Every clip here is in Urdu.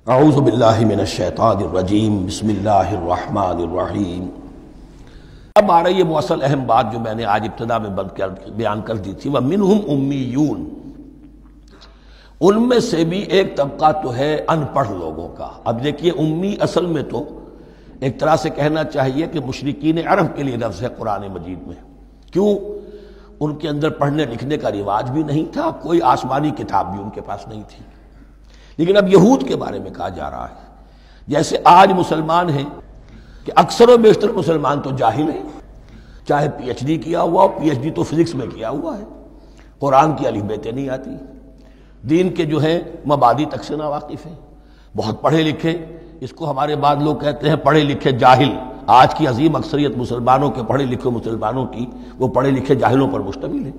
اعوذ باللہ من الشیطان الرجیم بسم اللہ الرحمن الرحیم۔ اب آ رہی ہے وہ اصل اہم بات جو میں نے آج ابتدا میں بیان کر دی تھی، وَمِنْهُمْ أُمِّيُّونَ، ان میں سے بھی ایک طبقہ تو ہے ان پڑھ لوگوں کا۔ اب دیکھیے امی اصل میں تو ایک طرح سے کہنا چاہیے کہ مشرکین عرب کے لیے لفظ ہے قرآن مجید میں۔ کیوں؟ ان کے اندر پڑھنے لکھنے کا رواج بھی نہیں تھا، کوئی آسمانی کتاب بھی ان کے پاس نہیں تھی۔ لیکن اب یہود کے بارے میں کہا جا رہا ہے، جیسے آج مسلمان ہیں کہ اکثر و بیشتر مسلمان تو جاہل ہیں، چاہے پی ایچ ڈی کیا ہوا ہو، پی ایچ ڈی تو فزکس میں کیا ہوا ہے، قرآن کی الف بیتیں نہیں آتی، دین کے جو ہیں مبادی تک سے ناواقف ہیں، بہت پڑھے لکھے، اس کو ہمارے بعد لوگ کہتے ہیں پڑھے لکھے جاہل۔ آج کی عظیم اکثریت مسلمانوں کے پڑھے لکھے مسلمانوں کی وہ پڑھے لکھے جاہلوں پر مشتمل ہے۔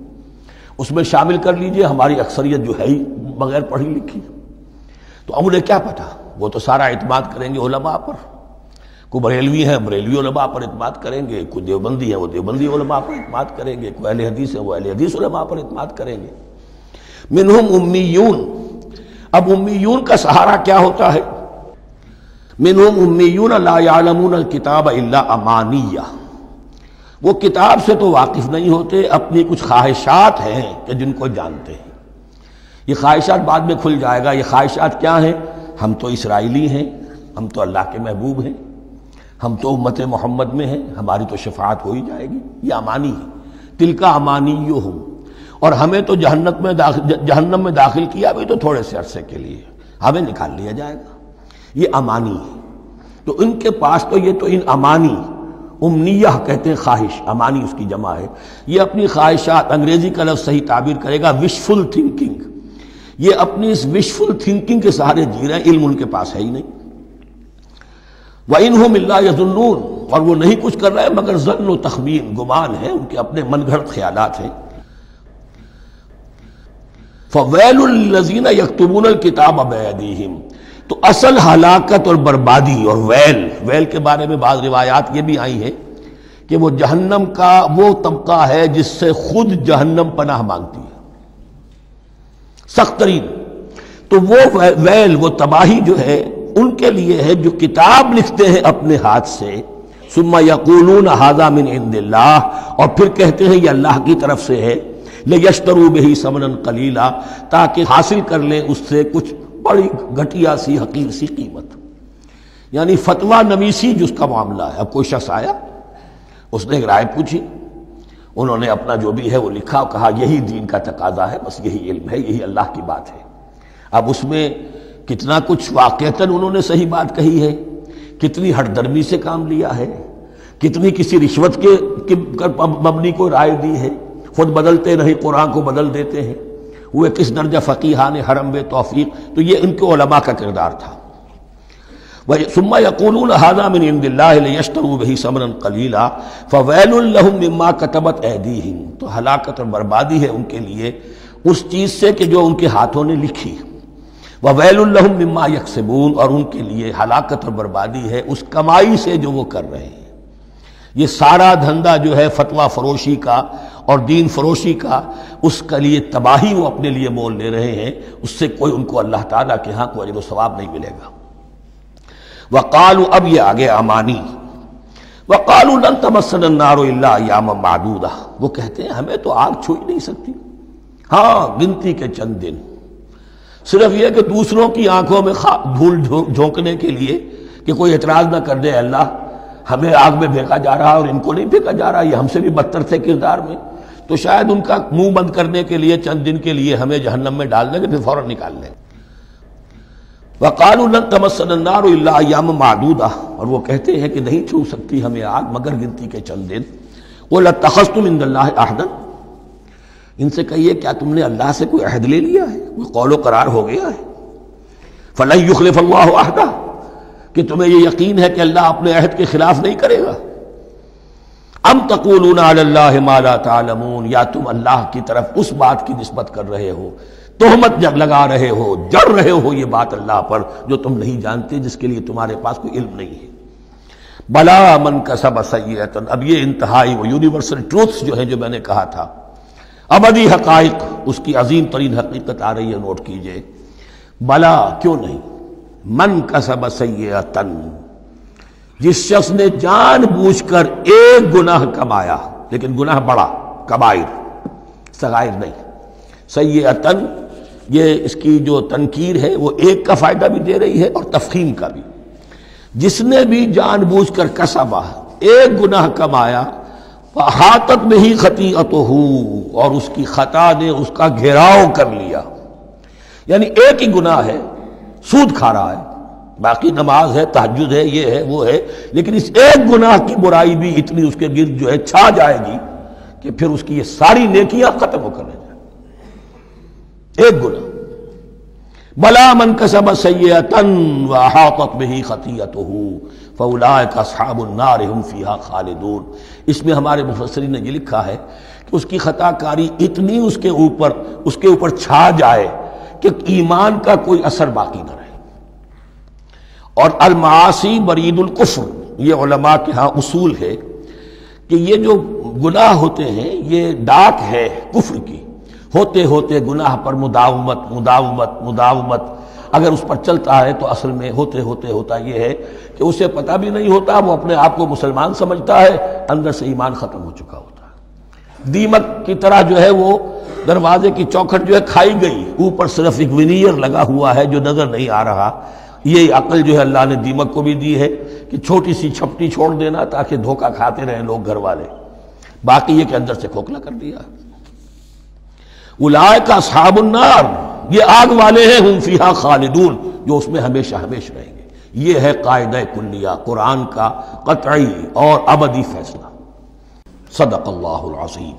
اس میں شامل کر لیجئے ہماری اکثریت جو ہے ہی بغیر پڑھی لکھی، تو اب انہیں کیا پتا، وہ تو سارا اعتماد کریں گے علماء پر۔ کوئی بریلوی ہیں بریلوی علماء پر اعتماد کریں گے، کوئی دیوبندی ہے وہ دیوبندی علماء پر اعتماد کریں گے، کوئی اہل حدیث ہے وہ اہل حدیث علماء پر اعتماد کریں گے۔ منہم امیون، اب امیون کا سہارا کیا ہوتا ہے؟ منہم امیون لا یعلمون الکتاب الا امانیہ، وہ کتاب سے تو واقف نہیں ہوتے، اپنی کچھ خواہشات ہیں کہ جن کو جانتے ہیں۔ یہ خواہشات بعد میں کھل جائے گا۔ یہ خواہشات کیا ہیں؟ ہم تو اسرائیلی ہیں، ہم تو اللہ کے محبوب ہیں، ہم تو امت محمد میں ہیں، ہماری تو شفاعت ہو ہی جائے گی، یہ امانی ہے۔ تلک امانیہم، اور ہمیں تو جہنم میں داخل کیا بھی تو تھوڑے سے عرصے کے لیے، ہمیں نکال لیا جائے گا، یہ امانی ہے۔ تو ان کے پاس تو یہ تو ان امانی، امنیہ کہتے ہیں خواہش، امانی اس کی جمع ہے، یہ اپنی خواہشات، انگریزی کا لفظ صحیح تعبیر کرے گا وشفل تھنکنگ، یہ اپنی اس وشفل تھنکنگ کے سہارے جی رہے ہیں، علم ان کے پاس ہے ہی نہیں۔ وَإِنْهُمْ إِلَّا يَظُنُّونَ، اور وہ نہیں کچھ کر رہے مگر ظن و تخمین، گمان ہے، ان کے اپنے من گھڑت خیالات ہیں۔ فَوَيْلٌ لِّلَّذِينَ يَكْتُبُونَ الْكِتَابَ بِأَيْدِيهِمْ، تو اصل ہلاکت اور بربادی اور ویل کے بارے میں بعض روایات یہ بھی آئی ہیں کہ وہ جہنم کا وہ طبقہ ہے جس سے خود جہنم پناہ مانگتی ہے، سخت ترین۔ تو وہ ویل، وہ تباہی جو ہے ان کے لیے ہے جو کتاب لکھتے ہیں اپنے ہاتھ سے، ثم یقولون ھذا من عند اللہ، اور پھر کہتے ہیں یہ اللہ کی طرف سے ہے، لیشتروا بہ ثمنا قلیلا، تاکہ حاصل کر لیں اس سے کچھ بڑی گھٹیا سی حقیر سی قیمت، یعنی فتویٰ نویسی جس کا معاملہ ہے۔ اب کوئی شخص آیا، اس نے ایک رائے پوچھی، انہوں نے اپنا جو بھی ہے وہ لکھا اور کہا یہی دین کا تقاضا ہے، بس یہی علم ہے، یہی اللہ کی بات ہے۔ اب اس میں کتنا کچھ واقعتاً انہوں نے صحیح بات کہی ہے، کتنی ہٹ درمی سے کام لیا ہے، کتنی کسی رشوت کے مبنی کو رائے دی ہے، خود بدلتے نہیں قرآن کو بدل دیتے ہیں، وہ کس درجہ فقیہان حرم بے توفیق۔ تو یہ ان کے علماء کا کردار تھا۔ ثم یقولون ھذا من عند اللہ لیشتروا بہ ثمنا قلیلا فویل لہم مما کتبت ایدیہم، تو ہلاکت اور بربادی ہے ان کے لیے اس چیز سے کہ جو ان کے ہاتھوں نے لکھی، وویل لہم مما یکسبون، اور ان کے لیے ہلاکت اور بربادی ہے اس کمائی سے جو وہ کر رہے ہیں۔ یہ سارا دھندا جو ہے فتویٰ فروشی کا اور دین فروشی کا، اس کے لیے تباہی وہ اپنے لیے مول لے رہے ہیں، اس سے کوئی ان کو اللہ تعالیٰ کے ہاں کوئی اجر و ثواب نہیں ملے گا۔ وقالوا، اب یہ آگے امانی، وقالوا لن تمسنا النار الا ایاما معدودہ، وہ کہتے ہیں ہمیں تو آگ چھو ہی نہیں سکتی، ہاں گنتی کے چند دن، صرف یہ کہ دوسروں کی آنکھوں میں دھول جھونکنے کے لیے کہ کوئی اعتراض نہ کر دے، اللہ ہمیں آگ میں پھینکا جا رہا اور ان کو نہیں پھینکا جا رہا، یہ ہم سے بھی بدتر تھے کردار میں، تو شاید ان کا منہ بند کرنے کے لیے چند دن کے لیے ہمیں جہنم میں ڈال دیں گے، پھر فوراً نکال لیں۔ وقالوا لن تمسنا النار الا ایاما معدودہ، اور وہ کہتے ہیں کہ نہیں چھو سکتی ہمیں آگ مگر گنتی کے چند دن۔ قل اتخذتم عند اللہ عہدا، ان سے کہیے کیا تم نے اللہ سے کوئی عہد لے لیا ہے، کوئی قول و قرار ہو گیا ہے؟ فلن یخلف اللہ عہدہ، کہ تمہیں یہ یقین ہے کہ اللہ اپنے عہد کے خلاف نہیں کرے گا؟ ام تقولون علی اللہ ما لا تعلمون، یا تم اللہ کی طرف اس بات کی نسبت کر رہے ہو، تہمت لگا رہے ہو، جڑ رہے ہو یہ بات اللہ پر جو تم نہیں جانتے، جس کے لیے تمہارے پاس کوئی علم نہیں ہے۔ بلا من کسب سیئۃ، اب یہ انتہائی وہ یونیورسل ٹروتھس جو ہیں جو میں نے کہا تھا، ابدی حقائق، اس کی عظیم ترین حقیقت آ رہی ہے، نوٹ کیجئے۔ بلا، کیوں نہیں، من کسب سیئۃ، جس شخص نے جان بوجھ کر ایک گناہ کمایا، لیکن گناہ بڑا، کبائر، صغائر نہیں، سیئۃ یہ اس کی جو تنکیر ہے وہ ایک کا فائدہ بھی دے رہی ہے اور تفخیم کا بھی۔ جس نے بھی جان بوجھ کر کسبا، ایک گناہ کمایا، فاحاطت بہ خطیئتہ، اور اس کی خطا نے اس کا گھیراؤ کر لیا، یعنی ایک ہی گناہ ہے، سود کھا رہا ہے، باقی نماز ہے، تہجد ہے، یہ ہے وہ ہے، لیکن اس ایک گناہ کی برائی بھی اتنی اس کے گرد جو ہے چھا جائے گی کہ پھر اس کی یہ ساری نیکیاں ختم ہو کر رہ جائیں، ایک گناہ۔ بلا من کسب سیئۃ واحاطت بہ خطیئتہ فاولئک اصحاب النار هم فیہا خالدون۔ اس میں ہمارے مفسرین نے یہ لکھا ہے کہ اس کی خطا کاری اتنی اس کے اوپر چھا جائے کہ ایمان کا کوئی اثر باقی نہ رہے۔ اور المعاصی برید الکفر، یہ علماء کے ہاں اصول ہے کہ یہ جو گناہ ہوتے ہیں یہ ڈاک ہے کفر کی، ہوتے ہوتے گناہ پر مداومت مداومت مداومت، اگر اس پر چلتا ہے تو اصل میں ہوتے ہوتے ہوتا یہ ہے کہ اسے پتہ بھی نہیں ہوتا، وہ اپنے آپ کو مسلمان سمجھتا ہے، اندر سے ایمان ختم ہو چکا ہوتا ہے۔ دیمک کی طرح جو ہے وہ دروازے کی چوکھٹ جو ہے کھائی گئی، اوپر صرف ایک ونیئر لگا ہوا ہے جو نظر نہیں آ رہا۔ یہ عقل جو ہے اللہ نے دیمک کو بھی دی ہے کہ چھوٹی سی چھپٹی چھوڑ دینا تاکہ دھوکہ کھاتے رہیں لوگ گھر والے، باقی یہ کہ اندر سے کھوکھلا کر دیا۔ اولئک اصحاب النار، یہ آگ والے ہیں، ہم فیہا خالدون، جو اس میں ہمیشہ ہمیشہ رہیں گے۔ یہ ہے قاعدہ کلیہ، قرآن کا قطعی اور ابدی فیصلہ۔ صدق اللہ العظیم۔